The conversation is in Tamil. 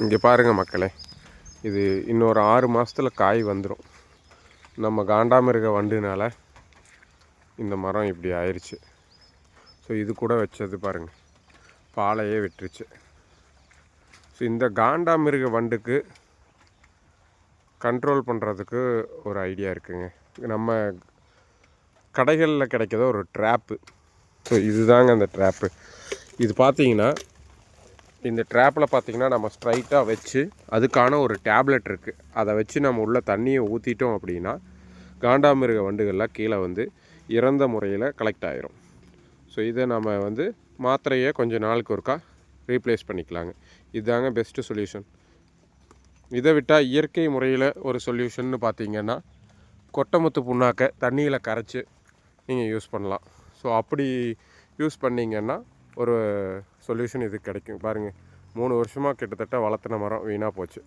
இங்கே பாருங்கள் மக்களே, இது இன்னொரு 6 மாதத்தில் காய் வந்துடும். நம்ம காண்டாமிருக வண்டுனால் இந்த மரம் இப்படி ஆயிடுச்சு. ஸோ இது கூட வச்சது பாருங்கள், பாலையே விட்டுருச்சு. ஸோ இந்த காண்டாமிருக வண்டுக்கு கண்ட்ரோல் பண்ணுறதுக்கு ஒரு ஐடியா இருக்குங்க. நம்ம கடைகளில் கிடைக்கிற ஒரு ட்ராப்பு. ஸோ இதுதாங்க அந்த ட்ராப்பு. இது பார்த்தீங்கன்னா, இந்த ட்ராப்பில் பார்த்தீங்கன்னா நம்ம ஸ்ட்ரைட்டாக வச்சு அதுக்கான ஒரு டேப்லெட் இருக்குது. அதை வச்சு நம்ம உள்ள தண்ணியை ஊற்றிட்டோம் அப்படின்னா காண்டாமிருக வண்டுகள்லாம் கீழே வந்து இறந்த முறையில் கலெக்ட் ஆகிரும். ஸோ இதை நம்ம வந்து மாத்திரையை கொஞ்சம் நாளுக்கு ஒருக்கா ரீப்ளேஸ் பண்ணிக்கலாங்க. இதுதாங்க பெஸ்ட்டு சொல்யூஷன். இதை விட்டால் இயற்கை முறையில் ஒரு சொல்யூஷன்னு பார்த்தீங்கன்னா, கொட்டைமுத்து புண்ணாக்கை தண்ணியில் கரைச்சி நீங்கள் யூஸ் பண்ணலாம். ஸோ அப்படி யூஸ் பண்ணிங்கன்னா ஒரு சொல்யூஷன் இது கிடைக்கும். பாருங்கள், 3 வருஷமாக கிட்டத்தட்ட வளர்த்துன மரம் வீணாக போச்சு.